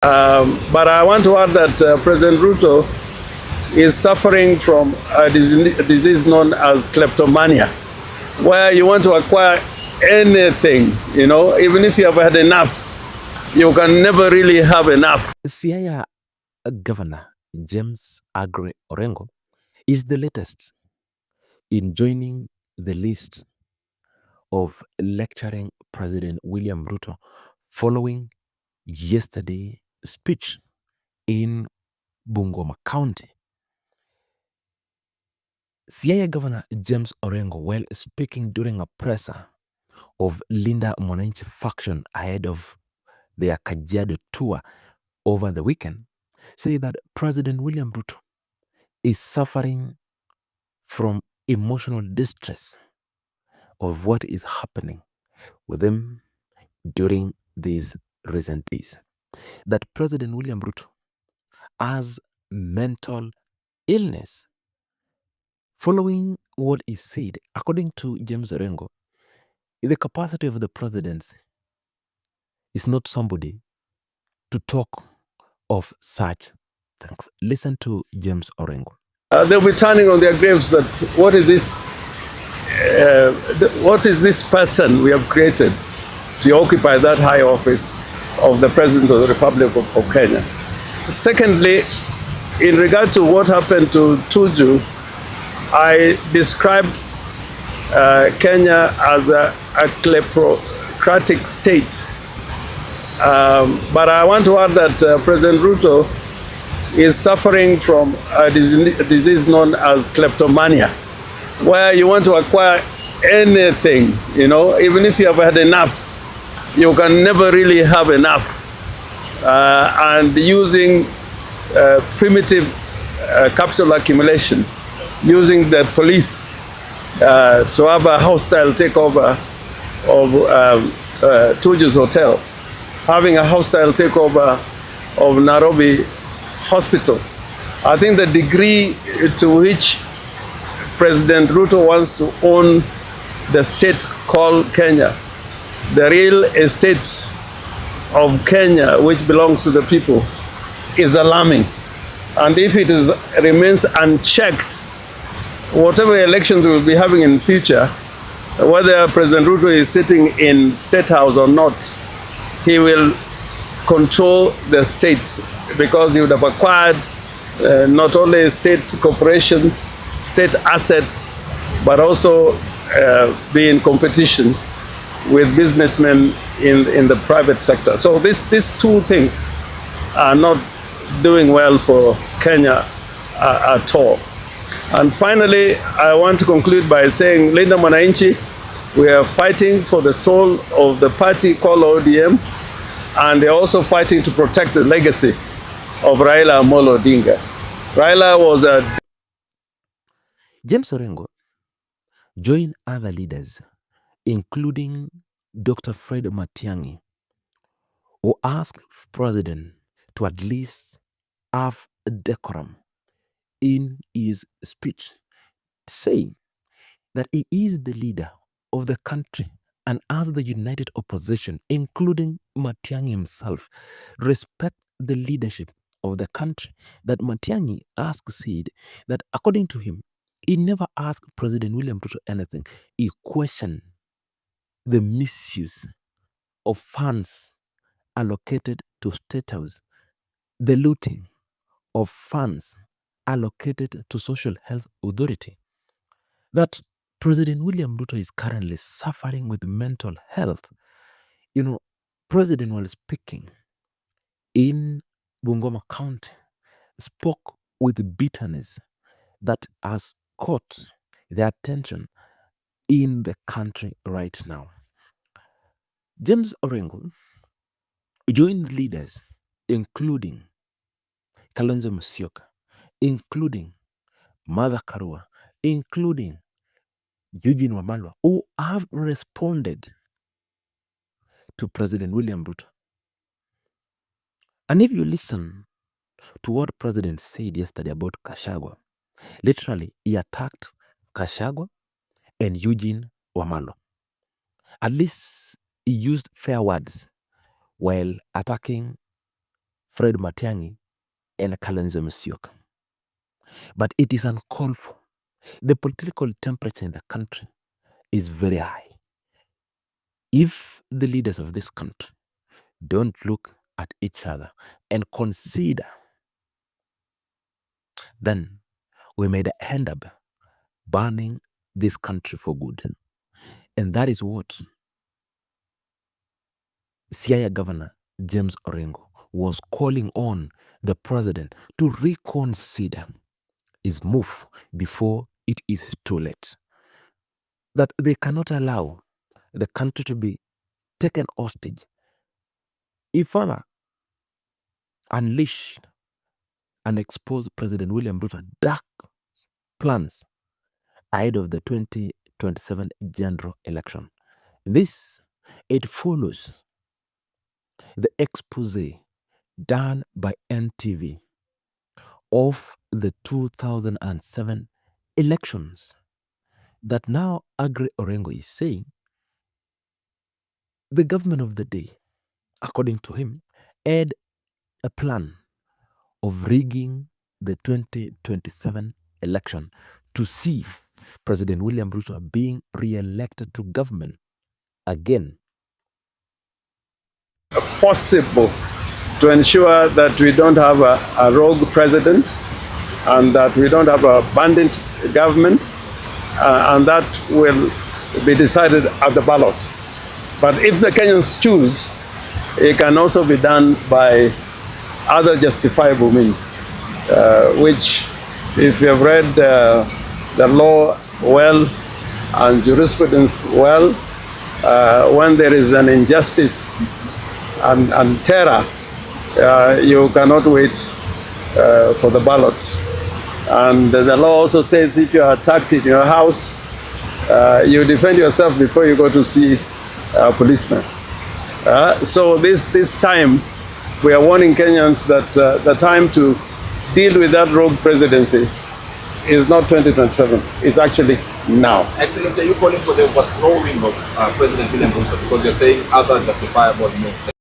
But I want to add that President Ruto is suffering from a disease known as kleptomania, where you want to acquire anything, even if you have had enough, you can never really have enough. Siaya Governor James Agre Orengo is the latest in joining the list of lecturing President William Ruto following yesterday's speech in Bungoma County. Siaya Governor James Orengo, while speaking during a presser of Linda Mwananchi faction ahead of their Kajiado tour over the weekend, said that President William Ruto is suffering from emotional distress of what is happening with him during these recent days. That President William Ruto has mental illness. Following what is said, according to James Orengo, the capacity of the presidency is not somebody to talk of such things. Listen to James Orengo. They'll be turning on their graves that what is this person we have created to occupy that high office of the President of the Republic of Kenya. Secondly, in regard to what happened to Tuju, I described Kenya as a kleptocratic state. But I want to add that President Ruto is suffering from a disease known as kleptomania, where you want to acquire anything, even if you have had enough, you can never really have enough. And using primitive capital accumulation, using the police to have a hostile takeover of Tuju's hotel, having a hostile takeover of Nairobi Hospital. I think the degree to which President Ruto wants to own the state called Kenya, the real estate of Kenya, which belongs to the people, is alarming. And if it remains unchecked, whatever elections we will be having in future, whether President Ruto is sitting in State House or not, he will control the state, because he would have acquired not only state corporations, state assets, but also be in competition with businessmen in the private sector. So these two things are not doing well for Kenya at all. And finally, I want to conclude by saying, Linda Mwananchi, we are fighting for the soul of the party called ODM, and they're also fighting to protect the legacy of Oburu Odinga. Raila was a... James Orengo joined other leaders, including Dr. Fred Matiang'i, who asked President to at least have decorum in his speech, saying that he is the leader of the country and as the united opposition, including Matiang'i himself, respect the leadership of the country. That Matiang'i said that according to him, he never asked President William Ruto anything. He questioned the misuse of funds allocated to State House, the looting of funds allocated to Social Health Authority, that President William Ruto is currently suffering with mental health. President, while speaking in Bungoma County, spoke with bitterness that has caught the attention in the country right now. James Orengo joined leaders including Kalonzo Musyoka, including Martha Karua, including Eugene Wamalwa, who have responded to President William Ruto. And if you listen to what President said yesterday about Gachagua, literally he attacked Gachagua and Eugene Wamalwa. At least he used fair words while attacking Fred Matiang'i and Kalonzo Musyoka. But it is uncalled for. The political temperature in the country is very high. If the leaders of this country don't look at each other and consider, then we may end up burning this country for good. And that is what Siaya Governor James Orengo was calling on the president to reconsider his move before it is too late. That they cannot allow the country to be taken hostage. If further unleash and expose President William Ruto's dark plans ahead of the 2027 general election. This, it follows the expose done by NTV of the 2007 elections that now Agri Orengo is saying the government of the day, according to him, had a plan of rigging the 2027 election to see President William Ruto being re-elected to government again. Possible to ensure that we don't have a rogue president and that we don't have a bandit government, and that will be decided at the ballot. But if the Kenyans choose, it can also be done by other justifiable means, which, if you have read the law well and jurisprudence well, when there is an injustice and terror, you cannot wait for the ballot. And the law also says if you are attacked in your house, you defend yourself before you go to see a policeman. So this time, we are warning Kenyans that the time to deal with that rogue presidency is not 2027, it's actually now. Excellency, are you calling for the overthrowing of President William Ruto because you're saying other justifiable moves?